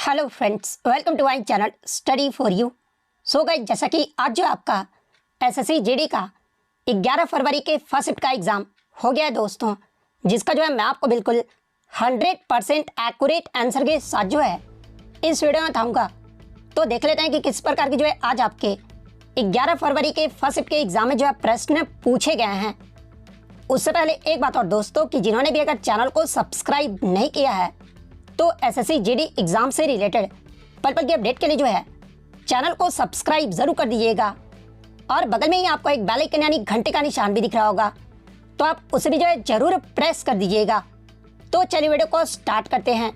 Hello friends, welcome to my channel study for you. So guys, जैसा कि आज जो आपका एसएससी जीडी का 11 फरवरी के फर्स्ट शिफ्ट का एग्ज़ाम हो गया है दोस्तों, जिसका जो है मैं आपको बिल्कुल 100% एक्यूरेट आंसर के साथ जो है इस वीडियो में बताऊँगा। तो देख लेते हैं कि किस प्रकार की जो है आज आपके 11 फरवरी के फर्स्ट शिफ्ट के एग्ज़ाम में जो है प्रश्न पूछे गए हैं। उससे पहले एक बात और दोस्तों, कि जिन्होंने भी अगर चैनल को सब्सक्राइब नहीं किया है तो एसएससी जीडी एग्जाम से रिलेटेड पल पल की अपडेट के लिए जो है चैनल को सब्सक्राइब जरूर कर दीजिएगा। और बगल में ही आपको एक बेल आइकन यानी घंटे का निशान भी दिख रहा होगा, तो आप उसे भी जो है जरूर प्रेस कर दीजिएगा। तो चलिए वीडियो को स्टार्ट करते हैं।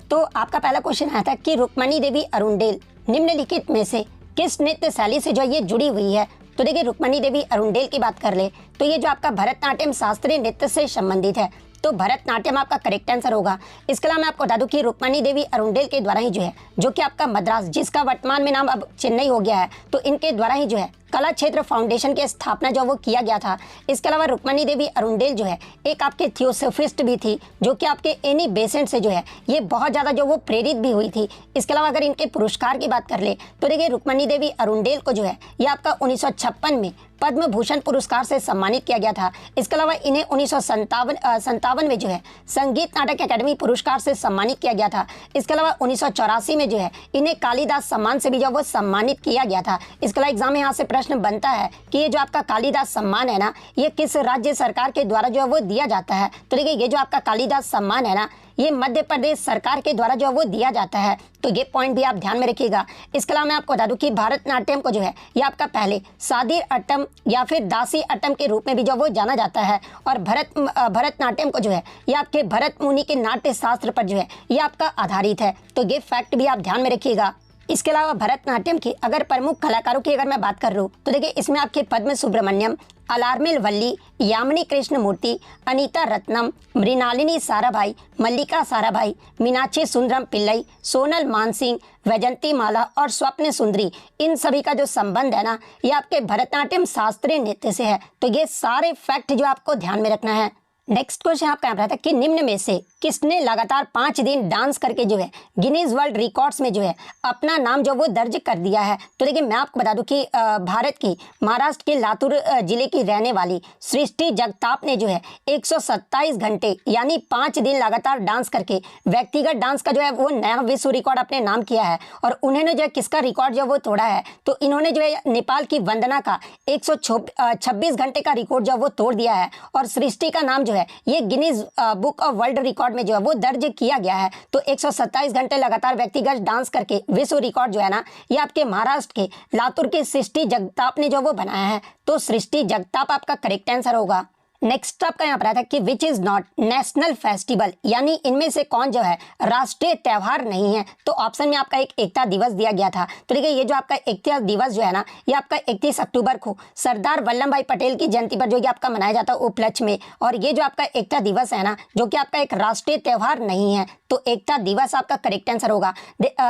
तो आपका पहला क्वेश्चन आया था कि रुक्मणी देवी अरुणडेल निम्नलिखित में से किस नृत्य शैली से जो है ये जुड़ी हुई है। तो देखिए, रुक्मणी देवी अरुणडेल की बात कर ले तो ये जो आपका भरतनाट्यम शास्त्रीय नृत्य से संबंधित है, तो भरतनाट्यम आपका करेक्ट आंसर होगा। इसके अलावा मैं आपको बता दूं कि रुक्मणी देवी अरुणडेल के द्वारा ही जो है, जो कि आपका मद्रास, जिसका वर्तमान में नाम अब चेन्नई हो गया है, तो इनके द्वारा ही जो है कला क्षेत्र फाउंडेशन की स्थापना जो वो किया गया था। इसके अलावा रुक्मणी देवी अरुणडेल जो है एक आपके थियोसोफिस्ट भी थी, जो कि आपके एनी बेसेंट से जो है ये बहुत ज़्यादा जो वो प्रेरित भी हुई थी। इसके अलावा अगर इनके पुरस्कार की बात कर ले तो देखिए, रुक्मणी देवी अरुणडेल को जो है ये आपका 1956 में पद्म भूषण पुरस्कार से सम्मानित किया गया था। इसके अलावा इन्हें 1957 में जो है संगीत नाटक अकेडमी पुरस्कार से सम्मानित किया गया था। इसके अलावा 1984 में जो है इन्हें कालिदास सम्मान से भी जो वो सम्मानित किया गया था। इसके अलावा एग्जाम में यहाँ से प्रश्न बनता है कि ये जो आपका कालिदास सम्मान है ना, ये किस राज्य सरकार के द्वारा जो है वो दिया जाता है। तो देखिए, ये जो आपका कालिदास सम्मान है ना, ये मध्य प्रदेश सरकार के द्वारा जो है वो दिया जाता है, तो ये पॉइंट भी आप ध्यान में रखिएगा। इसके अलावा मैं आपको बता दूं कि भरतनाट्यम को जो है ये आपका पहले सादीर अट्टम या फिर दासी अट्टम के रूप में भी जो वो जाना जाता है। और भरतनाट्यम को जो है ये आपके भरत मुनि के नाट्य शास्त्र पर जो है ये आपका आधारित है, तो ये फैक्ट भी आप ध्यान में रखिएगा। इसके अलावा भरतनाट्यम की अगर प्रमुख कलाकारों की अगर मैं बात कर रहा हूँ तो देखिए, इसमें आपके पद्म सुब्रमण्यम, अलारमेल वल्ली, यामिनी कृष्ण मूर्ति, अनीता रत्नम, मृणालिनी साराभाई, मल्लिका साराभाई, मीनाक्षी सुंदरम पिल्लई, सोनल मानसिंह, वैजंती माला और स्वप्न सुंदरी, इन सभी का जो संबंध है ना, ये आपके भरतनाट्यम शास्त्रीय नृत्य से है। तो ये सारे फैक्ट जो आपको ध्यान में रखना है। नेक्स्ट क्वेश्चन आपका यहाँ था कि निम्न में से किसने लगातार 5 दिन डांस करके जो है गिनीज वर्ल्ड रिकॉर्ड्स में जो है अपना नाम जो वो दर्ज कर दिया है। तो देखिए, मैं आपको बता दूं कि भारत की महाराष्ट्र के लातूर जिले की रहने वाली सृष्टि जगताप ने जो है 127 घंटे यानी 5 दिन लगातार डांस करके व्यक्तिगत डांस का जो है वो नया विश्व रिकॉर्ड अपने नाम किया है। और उन्होंने जो है किसका रिकॉर्ड जो वो तोड़ा है, तो इन्होंने जो है नेपाल की वंदना का 126 घंटे का रिकॉर्ड जो वो तोड़ दिया है। और सृष्टि का नाम जो है ये Guinness book of world record में जो है वो दर्ज किया गया है। तो 127 घंटे लगातार व्यक्तिगत डांस करके विश्व रिकॉर्ड जो है ना, ये आपके महाराष्ट्र के लातूर के सृष्टि जगताप ने जो वो बनाया है। तो सृष्टि जगताप आपका करेक्ट आंसर होगा। नेक्स्ट आपका यहाँ पर आया था कि which is not national festival, यानी इनमें से कौन जो है राष्ट्रीय त्यौहार नहीं है। तो ऑप्शन में आपका एक एकता दिवस दिया गया था। तो देखिए, ये जो आपका एकता दिवस जो है ना, ये आपका 31 अक्टूबर को सरदार वल्लभ भाई पटेल की जयंती पर जो कि आपका मनाया जाता है उपलक्ष्य में। और ये जो आपका एकता दिवस है ना, जो कि आपका एक राष्ट्रीय त्यौहार नहीं है, तो एकता दिवस आपका करेक्ट आंसर होगा।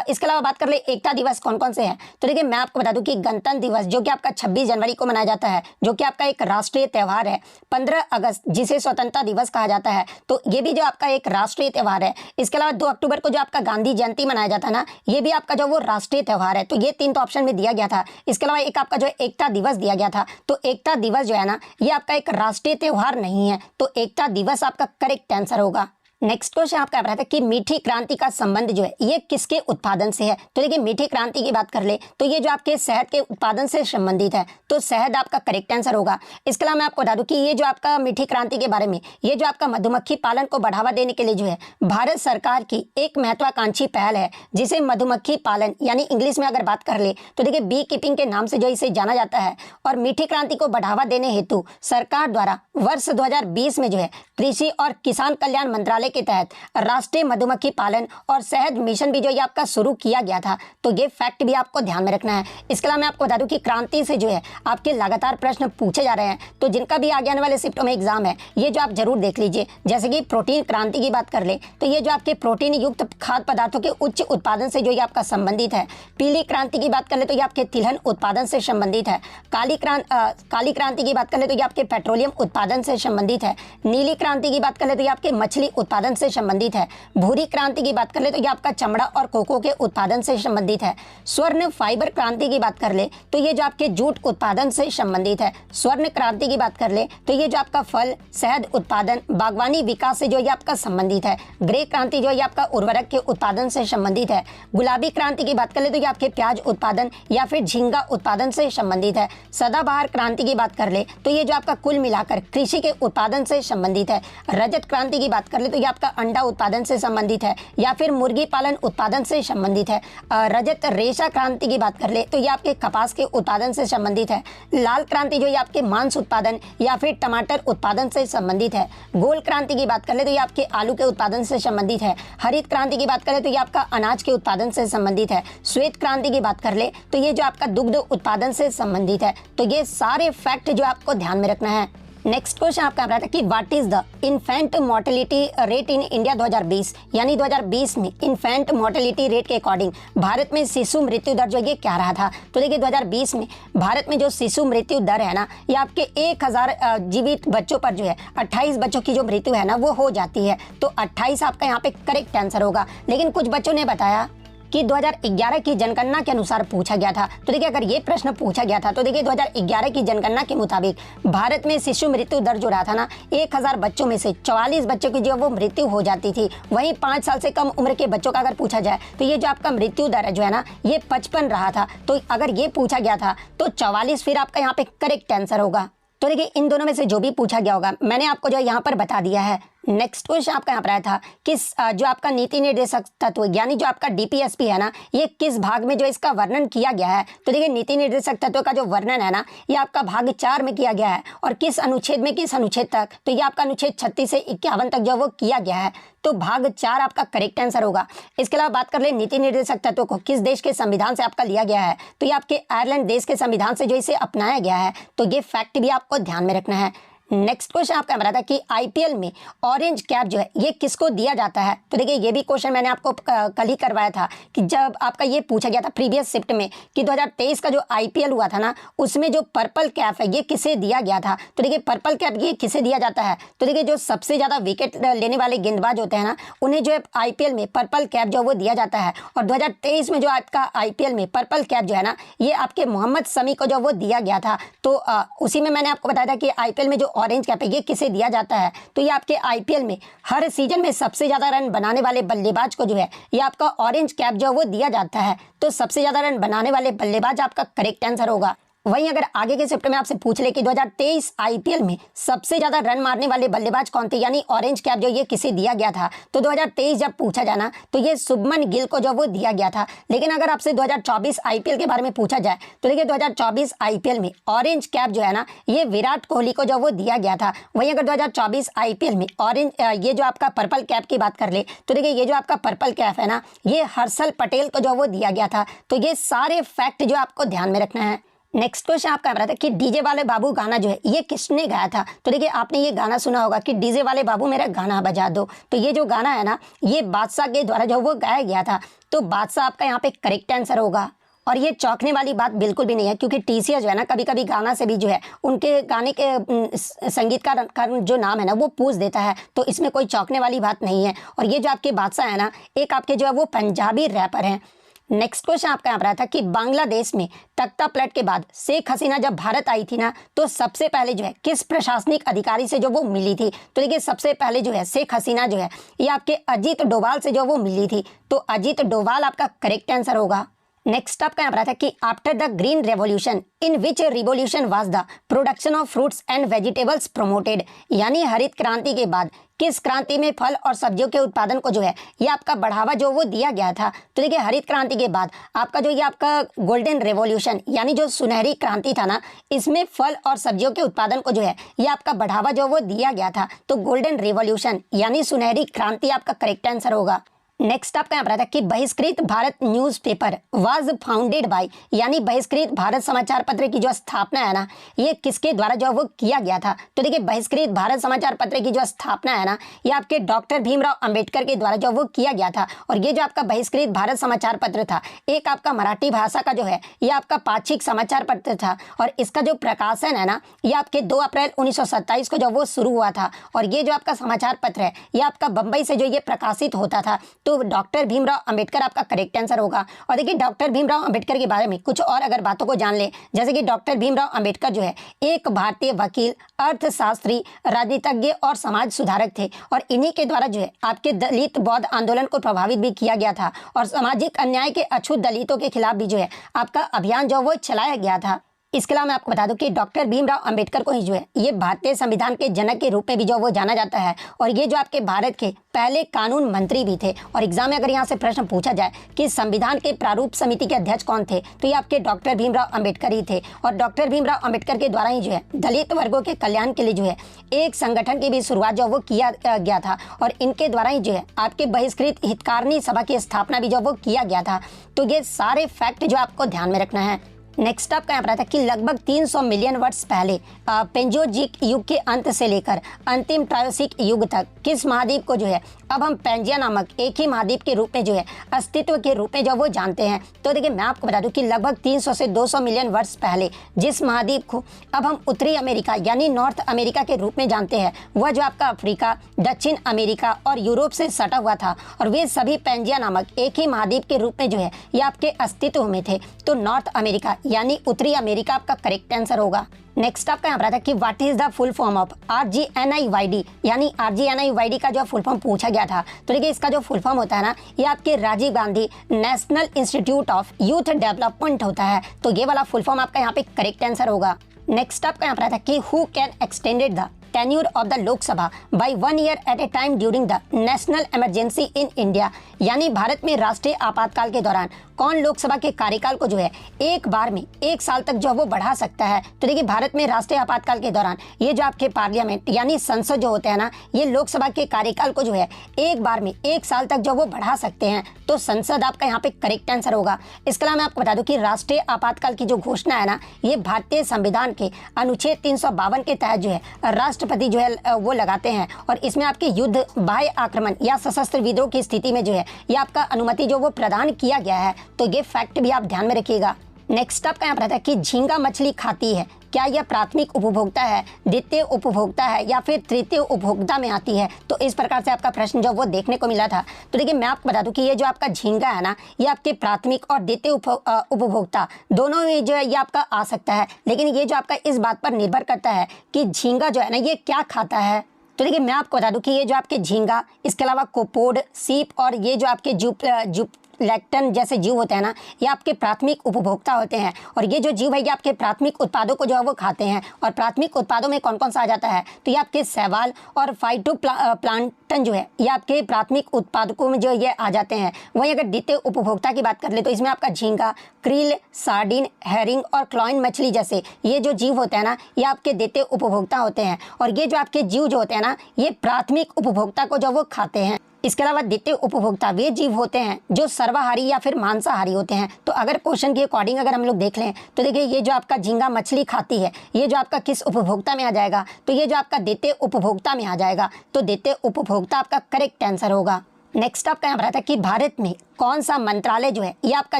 इसके अलावा बात कर ले एकता दिवस कौन कौन से हैं, तो देखिए मैं आपको बता दूं कि गणतंत्र दिवस जो कि आपका 26 जनवरी को मनाया जाता है, जो कि आपका एक राष्ट्रीय त्यौहार है। 15 अगस्त जिसे स्वतंत्रता दिवस कहा जाता है, तो ये भी जो आपका एक राष्ट्रीय त्यौहार है। इसके अलावा 2 अक्टूबर को जो आपका गांधी जयंती मनाया जाता है ना, ये भी आपका जो वो राष्ट्रीय त्यौहार है। तो ये 3 तो ऑप्शन में दिया गया था। इसके अलावा एक आपका जो एकता दिवस दिया गया था, तो एकता दिवस जो है ना, ये आपका एक राष्ट्रीय त्यौहार नहीं है, तो एकता दिवस आपका करेक्ट आंसर होगा। नेक्स्ट क्वेश्चन आपका रहा था कि मीठी क्रांति का संबंध जो है ये किसके उत्पादन से है। तो देखिए, मीठी क्रांति की बात कर ले तो ये जो आपके शहद के उत्पादन से संबंधित है, तो शहद आपका करेक्ट आंसर होगा। इसके अलावा मैं आपको बता दूं कि ये जो आपका मीठी क्रांति के बारे में, ये जो आपका मधुमक्खी पालन को बढ़ावा देने के लिए जो है भारत सरकार की एक महत्वाकांक्षी पहल है, जिसे मधुमक्खी पालन यानी इंग्लिश में अगर बात कर ले तो देखिए बी कीपिंग के नाम से जो इसे जाना जाता है। और मीठी क्रांति को बढ़ावा देने हेतु सरकार द्वारा वर्ष 2020 में जो है कृषि और किसान कल्याण मंत्रालय के तहत राष्ट्रीय मधुमक्खी पालन और शहद मिशन भी जो ये आपका शुरू किया गया था। तो ये फैक्ट भी आपको ध्यान में रखना है। इसके अलावा मैं आपको बता दूं कि क्रांति से जो है आपके लगातार प्रश्न पूछे जा रहे हैं, तो जिनका भी आगे आने वाले शिफ्टों में एग्जाम है, ये जो आप जरूर देख लीजिए। जैसे कि प्रोटीन क्रांति की बात कर ले तो ये जो आपके प्रोटीन युक्त खाद्य पदार्थों के उच्च उत्पादन से जो ये आपका संबंधित है। पीली क्रांति की बात कर ले तो ये आपके तिलहन उत्पादन से संबंधित है। काली क्रांति की बात कर ले तो ये आपके पेट्रोलियम उत्पादन से संबंधित है। नीली क्रांति की बात कर ले तो ये आपके मछली उत्पादन उत्पादन से संबंधित है। भूरी क्रांति की बात कर ले तो ये आपका चमड़ा और कोको के उत्पादन से संबंधित है। स्वर्ण फाइबर क्रांति की बात कर ले तो ये जो आपके जूट उत्पादन से संबंधित है। स्वर्ण क्रांति की बात कर ले तो ये जो आपका फल शहद उत्पादन बागवानी विकास से जो ये आपका संबंधित है। ग्रे क्रांति जो ये आपका उर्वरक के उत्पादन से संबंधित है। गुलाबी क्रांति की बात कर ले तो ये आपके प्याज उत्पादन या फिर झींगा उत्पादन से संबंधित है। सदाबहार क्रांति की बात कर ले तो ये जो आपका कुल मिलाकर कृषि के उत्पादन से संबंधित है। रजत क्रांति की बात कर ले तो ये आपका अंडा उत्पादन से संबंधित है या फिर मुर्गी पालन उत्पादन से संबंधित है। रजत रेशा क्रांति की बात कर ले तो ये आपके कपास के उत्पादन से संबंधित है। लाल क्रांति जो ये आपके मांस उत्पादन या फिर टमाटर उत्पादन से संबंधित है। गोल क्रांति की बात कर ले तो ये आपके आलू के उत्पादन से संबंधित है। हरित क्रांति की बात करें तो ये आपका अनाज के उत्पादन से संबंधित है। श्वेत क्रांति की बात कर ले तो ये जो आपका दुग्ध उत्पादन से संबंधित है। तो ये सारे फैक्ट जो आपको ध्यान में रखना है। नेक्स्ट क्वेश्चन आपका रहा था कि what is the infant mortality rate in India 2020, यानी 2020 में इन्फेंट मोर्टेलिटी रेट के अकॉर्डिंग भारत में शिशु मृत्यु दर जो ये क्या रहा था। तो देखिए 2020 में भारत में जो शिशु मृत्यु दर है ना, ये आपके 1000 जीवित बच्चों पर जो है 28 बच्चों की जो मृत्यु है ना वो हो जाती है। तो 28 आपका यहाँ पे करेक्ट आंसर होगा। लेकिन कुछ बच्चों ने बताया कि 2011 की जनगणना के अनुसार पूछा गया था। तो देखिए अगर ये प्रश्न पूछा गया था तो देखिए 2011 की जनगणना के मुताबिक भारत में शिशु मृत्यु दर जो रहा था ना, 1000 बच्चों में से 44 बच्चों की जो वो मृत्यु हो जाती थी। वहीं 5 साल से कम उम्र के बच्चों का अगर पूछा जाए तो ये जो आपका मृत्यु दर जो है ना ये 55 रहा था। तो अगर ये पूछा गया था तो 44 फिर आपका यहाँ पे करेक्ट आंसर होगा। तो देखिए इन दोनों में से जो भी पूछा गया होगा मैंने आपको जो यहाँ पर बता दिया है। नेक्स्ट क्वेश्चन आपका यहाँ पर आया था कि जो आपका नीति निर्देशक तत्व यानी जो आपका डीपीएसपी है ना, ये किस भाग में जो इसका वर्णन किया गया है। तो देखिए नीति निर्देशक तत्व का जो वर्णन है ना ये आपका भाग 4 में किया गया है। और किस अनुच्छेद में, किस अनुच्छेद तक, तो ये आपका अनुच्छेद 36 से 51 तक जो वो किया गया है। तो भाग 4 आपका करेक्ट आंसर होगा। इसके अलावा बात कर ले नीति निर्देशक तत्व को किस देश के संविधान से आपका लिया गया है। तो ये आपके आयरलैंड देश के संविधान से जो इसे अपनाया गया है। तो ये फैक्ट भी आपको ध्यान में रखना है। नेक्स्ट क्वेश्चन आपका हमारा था कि आईपीएल में ऑरेंज कैप जो है ये किसको दिया जाता है। तो देखिए ये भी क्वेश्चन मैंने आपको कल ही करवाया था कि जब आपका ये पूछा गया था प्रीवियस शिफ्ट में कि 2023 का जो आईपीएल हुआ था ना उसमें जो पर्पल कैप है ये किसे दिया गया था। तो देखिए पर्पल कैप ये किसे दिया जाता है। तो देखिए जो सबसे ज़्यादा विकेट लेने वाले गेंदबाज होते हैं ना उन्हें जो है आईपीएल में पर्पल कैप जो वो दिया जाता है। और 2023 में जो आपका आईपीएल में पर्पल कैप जो है ना ये आपके मोहम्मद शमी को जो वो दिया गया था। तो उसी में मैंने आपको बताया था कि आईपीएल में जो ऑरेंज कैप है ये किसे दिया जाता है। तो ये आपके आईपीएल में हर सीजन में सबसे ज्यादा रन बनाने वाले बल्लेबाज को जो है ये आपका ऑरेंज कैप जो वो दिया जाता है। तो सबसे ज्यादा रन बनाने वाले बल्लेबाज आपका करेक्ट आंसर होगा। वहीं अगर आगे के शिफ्ट में आपसे पूछ ले कि 2023 आईपीएल में सबसे ज्यादा रन मारने वाले बल्लेबाज कौन थे यानी ऑरेंज कैप जो ये किसे दिया गया था। तो 2023 जब पूछा जाना तो ये शुभमन गिल को जो वो दिया गया था। लेकिन अगर आपसे 2024 आईपीएल के बारे में पूछा जाए तो देखिए 2024 आईपीएल में ऑरेंज कैप जो है ना ये विराट कोहली को जो वो दिया गया था। वहीं अगर 2024 आईपीएल में ऑरेंज ये जो आपका पर्पल कैप की बात कर ले तो देखिए ये जो आपका पर्पल कैप है ना ये हर्षल पटेल को जो वो दिया गया था। तो ये सारे फैक्ट जो आपको ध्यान में रखना है। नेक्स्ट क्वेश्चन आपका रहा था कि डीजे वाले बाबू गाना जो है ये किसने गाया था। तो देखिए आपने ये गाना सुना होगा कि डीजे वाले बाबू मेरा गाना बजा दो। तो ये जो गाना है ना ये बादशाह के द्वारा जो वो गाया गया था। तो बादशाह आपका यहाँ पे करेक्ट आंसर होगा। और ये चौंकने वाली बात बिल्कुल भी नहीं है क्योंकि टीसीएस जो है ना कभी कभी गाना से भी जो है उनके गाने के संगीतकार का जो नाम है ना वो पूछ देता है। तो इसमें कोई चौंकने वाली बात नहीं है। और ये जो आपके बादशाह है ना एक आपके जो है वो पंजाबी रैपर हैं। नेक्स्ट क्वेश्चन आपका यहाँ पर आया था कि बांग्लादेश में तख्ता पलट के बाद शेख हसीना जब भारत आई थी ना तो सबसे पहले जो है किस प्रशासनिक अधिकारी से जो वो मिली थी। तो देखिए सबसे पहले जो है शेख हसीना जो है ये आपके अजीत डोभाल से जो वो मिली थी। तो अजीत डोभाल आपका करेक्ट आंसर होगा। नेक्स्ट आपका यहाँ पर था कि after the green revolution in which revolution was the production of fruits and vegetables promoted, यानी हरित क्रांति के बाद किस क्रांति में फल और सब्जियों के उत्पादन को जो है ये आपका बढ़ावा जो वो दिया गया था। तो देखिए हरित क्रांति के बाद आपका जो ये आपका गोल्डन रेवोल्यूशन यानी जो सुनहरी क्रांति था ना इसमें फल और सब्जियों के उत्पादन को जो है ये आपका बढ़ावा जो वो दिया गया था। तो गोल्डन रेवोल्यूशन यानी सुनहरी क्रांति आपका करेक्ट आंसर होगा। नेक्स्ट आपका यहाँ पर आता है कि बहिष्कृत Bharat newspaper was founded by, यानी बहिष्कृत भारत समाचार पत्र की जो स्थापना है ना, ये किसके द्वारा जो वो किया गया था। तो देखिए बहिष्कृत भारत समाचार पत्र की जो स्थापना है ना, ये आपके डॉक्टर भीमराव अंबेडकर के द्वारा जो वो किया गया था। और ये जो आपका बहिष्कृत भारत समाचार पत्र था, एक आपका मराठी भाषा का जो है ये आपका पाक्षिक समाचार पत्र था। और इसका जो प्रकाशन है ना, ये आपके 2 अप्रैल 1927 को जो वो शुरू हुआ था। और ये जो आपका समाचार पत्र है ये आपका बम्बई से जो ये प्रकाशित होता था। तो डॉक्टर भीमराव अंबेडकर आपका करेक्ट आंसर होगा। और देखिए डॉक्टर भीमराव अंबेडकर के बारे में कुछ और अगर बातों को जान ले, जैसे कि डॉक्टर भीमराव अंबेडकर जो है एक भारतीय वकील, अर्थशास्त्री, राजनीतिज्ञ और समाज सुधारक थे। और इन्हीं के द्वारा जो है आपके दलित बौद्ध आंदोलन को प्रभावित भी किया गया था। और सामाजिक अन्याय के अछूत दलितों के खिलाफ भी जो है आपका अभियान जो वो चलाया गया था। इसके अलावा मैं आपको बता दूं कि डॉक्टर भीमराव अंबेडकर को ही जो है ये भारतीय संविधान के जनक के रूप में भी जो वो जाना जाता है। और ये जो आपके भारत के पहले कानून मंत्री भी थे। और एग्जाम में अगर यहाँ से प्रश्न पूछा जाए कि संविधान के प्रारूप समिति के अध्यक्ष कौन थे, तो ये आपके डॉक्टर भीमराव अंबेडकर ही थे। और डॉक्टर भीमराव अंबेडकर के द्वारा ही जो है दलित वर्गों के कल्याण के लिए जो है एक संगठन की भी शुरुआत जो वो किया गया था। और इनके द्वारा ही जो है आपके बहिष्कृत हितकारिणी सभा की स्थापना भी जो वो किया गया था। तो ये सारे फैक्ट जो आपको ध्यान में रखना है। नेक्स्ट आपका यहाँ पर आता है कि लगभग 300 मिलियन वर्ष पहले पेंजियोजिक युग के अंत से लेकर अंतिम ट्रायोसिक युग तक किस महाद्वीप को जो है अब हम पैंजिया नामक एक ही महाद्वीप के रूप में जो है अस्तित्व के रूप में जो वो जानते हैं। तो देखिए मैं आपको बता दूं कि लगभग 300 से 200 मिलियन वर्ष पहले जिस महाद्वीप को अब हम उत्तरी अमेरिका यानी नॉर्थ अमेरिका के रूप में जानते हैं, वह जो आपका अफ्रीका, दक्षिण अमेरिका और यूरोप से सटा हुआ था। और वे सभी पैंजिया नामक एक ही महाद्वीप के रूप में जो है ये आपके अस्तित्व में थे। तो नॉर्थ अमेरिका यानी उत्तरी अमेरिका आपका करेक्ट आंसर होगा। नेक्स्ट आपका यहाँ पर आता है कि what is the full form of RGNIYD, यानी RGNIYD का जो फुल फॉर्म पूछा गया था। तो देखिए इसका जो फुल फॉर्म होता है ना, ये आपके Rajiv Gandhi National Institute of Youth Development होता है। तो ये वाला फुल फॉर्म आपका यहाँ पे करेक्ट आंसर होगा। नेक्स्ट आपका यहाँ पर आता है कि who can extended the tenure of the लोक सभा by 1 year at a time during the national emergency in India, यानी भारत में राष्ट्रीय आपातकाल के दौरान कौन लोकसभा के कार्यकाल को जो है एक बार में 1 साल तक जो वो बढ़ा सकता है। तो देखिए भारत में राष्ट्रीय आपातकाल के दौरान ये जो आपके पार्लियामेंट यानी संसद जो होते हैं ना, ये लोकसभा के कार्यकाल को जो है एक बार में 1 साल तक जो वो बढ़ा सकते हैं। तो संसद आपका यहाँ पे करेक्ट आंसर होगा। इसके अलावा मैं आपको बता दूं कि राष्ट्रीय आपातकाल की जो घोषणा है ना, ये भारतीय संविधान के अनुच्छेद 352 के तहत जो है राष्ट्रपति जो है वो लगाते हैं। और इसमें आपके युद्ध, बाह्य आक्रमण या सशस्त्र विद्रोह की स्थिति में जो है ये आपका अनुमति जो वो प्रदान किया गया है। तो ये फैक्ट भी आप ध्यान में रखिएगा। नेक्स्ट आपका यहाँ पर आता है कि झींगा मछली खाती है, क्या यह प्राथमिक उपभोक्ता है, द्वितीय उपभोक्ता है या फिर तृतीय उपभोक्ता में आती है। तो इस प्रकार से आपका प्रश्न जो वो देखने को मिला था। तो देखिए मैं आपको बता दूं कि ये जो आपका झींगा है ना, ये आपके प्राथमिक और द्वितीय उपभोक्ता दोनों में जो है ये आपका आ सकता है। लेकिन ये जो आपका इस बात पर निर्भर करता है कि झींगा जो है ना ये क्या खाता है। तो देखिए मैं आपको बता दूं कि ये जो आपके झींगा, इसके अलावा कोपोड, सीप और ये जो आपके लैक्टन जैसे जीव होते हैं ना, ये आपके प्राथमिक उपभोक्ता होते हैं। और ये जो जीव है ये आपके प्राथमिक उत्पादों को जो है वो खाते हैं। और प्राथमिक उत्पादों में कौन कौन सा आ जाता है, तो ये आपके शैवाल और फाइटोप्लैंक्टन जो है ये आपके प्राथमिक उत्पादकों में जो ये आ जाते हैं। वहीं अगर द्वितीय उपभोक्ता की बात कर ले तो इसमें आपका झींगा, क्रिल, सार्डिन, हेरिंग और क्लॉइन मछली जैसे ये जो जीव होते हैं ना, ये आपके द्वितीय उपभोक्ता होते हैं। और ये जो आपके जीव जो होते हैं ना, ये प्राथमिक उपभोक्ता को जो वो खाते हैं। इसके अलावा द्वितीय उपभोक्ता वे जीव होते हैं जो सर्वाहारी या फिर मांसाहारी होते हैं। तो अगर क्वेश्चन के अकॉर्डिंग अगर हम लोग देख लें तो देखिए ये जो आपका झींगा मछली खाती है, ये जो आपका किस उपभोक्ता में आ जाएगा, तो ये जो आपका द्वितीय उपभोक्ता में आ जाएगा। तो द्वितीय उपभोक्ता आपका करेक्ट आंसर होगा। नेक्स्ट आपका यहाँ पर आता है कि भारत में कौन सा मंत्रालय जो है ये आपका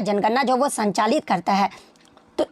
जनगणना जो वो संचालित करता है। तो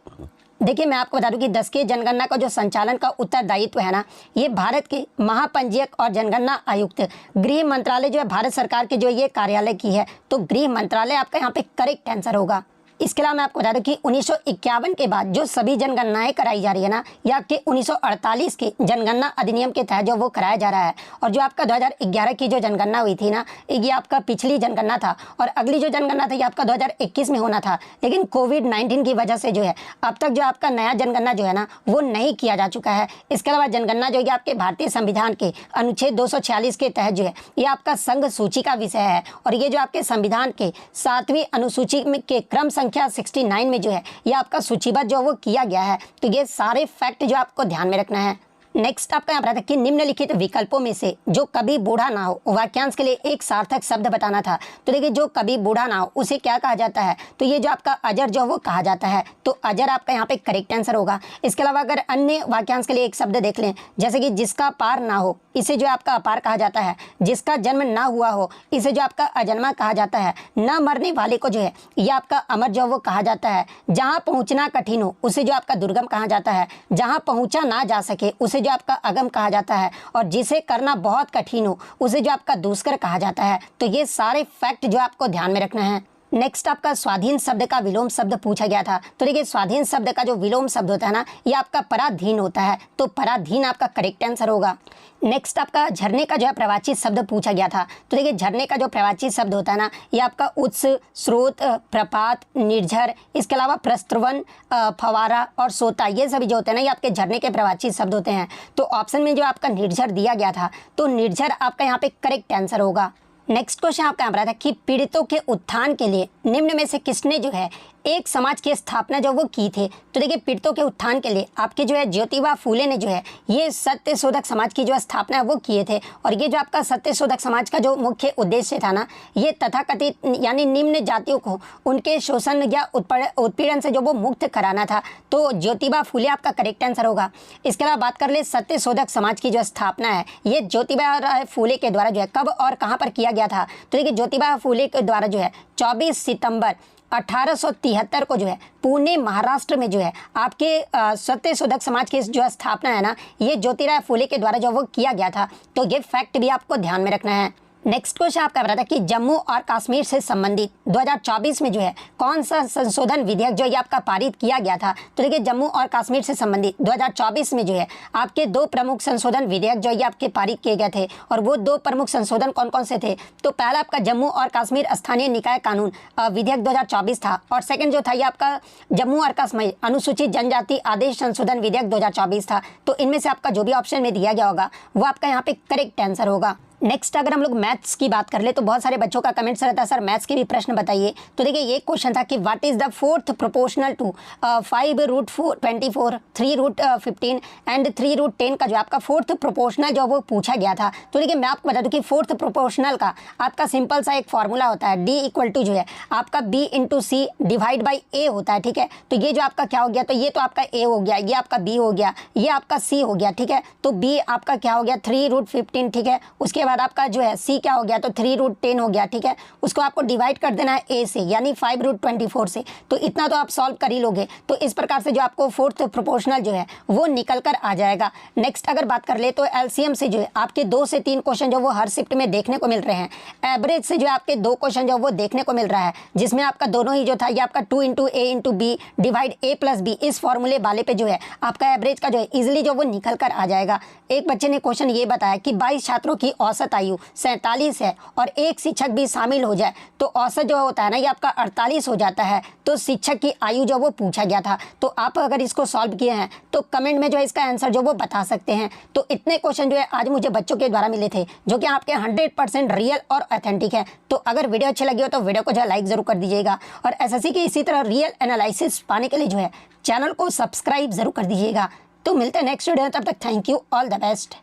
देखिए मैं आपको बता दूं कि 10 के जनगणना का जो संचालन का उत्तरदायित्व है ना, ये भारत के महापंजीयक और जनगणना आयुक्त गृह मंत्रालय जो है भारत सरकार के जो ये कार्यालय की है। तो गृह मंत्रालय आपका यहाँ पे करेक्ट आंसर होगा। इसके अलावा मैं आपको बता दूं कि 1951 के बाद जो सभी जनगणनाएं कराई जा रही है ना, ये आपके 1948 के जनगणना अधिनियम के तहत जो वो कराया जा रहा है। और जो आपका 2011 की जो जनगणना हुई थी ना, ये आपका पिछली जनगणना था। और अगली जो जनगणना था ये आपका 2021 में होना था। लेकिन कोविड-19 की वजह से जो है अब तक जो आपका नया जनगणना जो है ना वो नहीं किया जा चुका है। इसके अलावा जनगणना जो है आपके भारतीय संविधान के अनुच्छेद 246 के तहत जो है ये आपका संघ सूची का विषय है। और ये जो आपके संविधान के 7वीं अनुसूची के क्रम संख्या 69 में जो है ये आपका सूचीबद्ध जो वो किया गया है। तो ये सारे फैक्ट जो आपको ध्यान में रखना है। नेक्स्ट आपका यहाँ पर आता है कि निम्नलिखित विकल्पों में से जो कभी बूढ़ा ना हो वाक्यांश के लिए एक सार्थक शब्द बताना था। तो देखिए जो कभी बूढ़ा ना हो उसे क्या कहा जाता है, तो ये जो आपका अजर जो वो कहा जाता है, तो अजर आपका यहाँ पे करेक्ट आंसर होगा। इसके अलावा अगर अन्य वाक्यांश के लिए एक शब्द देख लें, जैसे कि जिसका पार ना हो इसे जो आपका अपार कहा जाता है, जिसका जन्म ना हुआ हो इसे जो आपका अजन्मा कहा जाता है, न मरने वाले को जो है ये आपका अमर जो वो कहा जाता है, जहाँ पहुँचना कठिन हो उसे जो आपका दुर्गम कहा जाता है, जहाँ पहुँचा ना जा सके उसे जो आपका अगम कहा जाता है, और जिसे करना बहुत कठिन हो उसे जो आपका दुष्कर कहा जाता है। तो ये सारे फैक्ट जो आपको ध्यान में रखना है। नेक्स्ट आपका स्वाधीन शब्द का विलोम शब्द पूछा गया था। तो देखिए स्वाधीन शब्द का जो विलोम शब्द होता है ना, ये आपका पराधीन होता है, तो पराधीन आपका करेक्ट आंसर होगा। नेक्स्ट आपका झरने का जो है प्रवाचित शब्द पूछा गया था। तो देखिए झरने का जो प्रवाचित शब्द होता है ना, ये आपका उत्स, स्रोत, प्रपात, निर्झर, इसके अलावा प्रस्त्रवन, फवारा और सोता, ये सभी जो होते हैं ना ये आपके झरने के प्रवाचित शब्द होते हैं। तो ऑप्शन में जो आपका निर्झर दिया गया था, तो निर्झर आपका यहाँ पे करेक्ट आंसर होगा। नेक्स्ट क्वेश्चन आपका यहाँ पर था कि पीड़ितों के उत्थान के लिए निम्न में से किसने जो है एक समाज की स्थापना जो वो की थे। तो देखिए पीड़ितों के उत्थान के लिए आपके जो है ज्योतिबा फूले ने जो है ये सत्यशोधक समाज की जो स्थापना है वो किए थे। और ये जो आपका सत्यशोधक समाज का जो मुख्य उद्देश्य था ना, ये तथाकथित यानी निम्न जातियों को उनके शोषण या उत्पीड़न से जो वो मुक्त कराना था। तो ज्योतिबा फूले आपका करेक्ट आंसर होगा। इसके अलावा बात कर ले सत्यशोधक समाज की जो स्थापना है ये ज्योतिबा फूले के द्वारा जो है कब और कहाँ पर किया गया था। तो देखिए ज्योतिबा फूले के द्वारा जो है 24 सितंबर 1873 को जो है पुणे महाराष्ट्र में जो है आपके सत्यशोधक समाज की जो स्थापना है ना, ये ज्योतिराव फूले के द्वारा जो वो किया गया था। तो ये फैक्ट भी आपको ध्यान में रखना है। नेक्स्ट क्वेश्चन आपका बता था कि जम्मू और कश्मीर से संबंधित 2024 में जो है कौन सा संशोधन विधेयक जो ये आपका पारित किया गया था। तो देखिए जम्मू और कश्मीर से संबंधित 2024 में जो है आपके दो प्रमुख संशोधन विधेयक जो ये आपके पारित किए गए थे, और वो दो प्रमुख संशोधन कौन कौन से थे। तो पहला आपका जम्मू और कश्मीर स्थानीय निकाय कानून विधेयक 2024 था, और सेकंड जो था ये आपका जम्मू और कश्मीर अनुसूचित जनजाति आदेश संशोधन विधेयक 2024 था। तो इनमें से आपका जो भी ऑप्शन में दिया गया होगा वो आपका यहाँ पे करेक्ट आंसर होगा। नेक्स्ट अगर हम लोग मैथ्स की बात कर ले तो बहुत सारे बच्चों का कमेंट्स रहता है सर मैथ्स के भी प्रश्न बताइए। तो देखिए ये क्वेश्चन था कि what is the fourth proportional to 5√24, 3√15 and 3√10 का जो आपका फोर्थ प्रोपोर्शनल जो वो पूछा गया था। तो देखिए मैं आपको बता दूं कि फोर्थ प्रोपोर्शनल का आपका सिंपल सा एक फॉर्मूला होता है, D = जो है आपका B × C divide by A होता है, ठीक है। तो ये जो आपका क्या हो गया, तो ये तो आपका A हो गया, ये आपका B हो गया, ये आपका C हो गया, ठीक है। तो B आपका क्या हो गया 3√15, ठीक है। उसके बाद आपका जो है C क्या हो गया, तो 3√10 हो गया, ठीक है। उसको आपको डिवाइड कर देना है A से यानी 5√24 से। तो इतना तो आप सॉल्व कर ही लोगे। तो इस प्रकार से जो आपको फोर्थ प्रोपोर्शनल जो है वो निकल कर आ जाएगा। नेक्स्ट अगर बात कर ले तो LCM से जो है आपके 2 से 3 क्वेश्चन जो वो हर शिफ्ट में देखने को मिल रहे हैं। एवरेज से जो है आपके 2 क्वेश्चन जो वो देखने को मिल रहा है, जिसमें आपका दोनों ही जो था ये आपका 2 × A × B divide A + B इस फॉर्मूले वाले पे जो है आपका एवरेज का जो है इजिली जो वो निकल कर आ जाएगा। एक बच्चे ने क्वेश्चन ये बताया कि 22 छात्रों की औसत आयु 47 है और एक शिक्षक भी शामिल हो जाए तो औसत जो होता है ना ये आपका 48 हो जाता है। तो शिक्षक की आयु जो वो पूछा गया था। तो आप अगर इसको सॉल्व किए हैं तो कमेंट में जो है इसका आंसर जो वो बता सकते हैं। तो इतने क्वेश्चन जो है आज मुझे बच्चों के द्वारा मिले थे जो कि आपके 100% रियल और ऑथेंटिक है। तो अगर वीडियो अच्छी लगी हो तो वीडियो को जो है लाइक जरूर कर दीजिएगा, और SSC की इसी तरह रियल एनालिसिस पाने के लिए जो है चैनल को सब्सक्राइब जरूर कर दीजिएगा। तो मिलते हैं नेक्स्ट वीडियो में, तब तक thank you, all the best.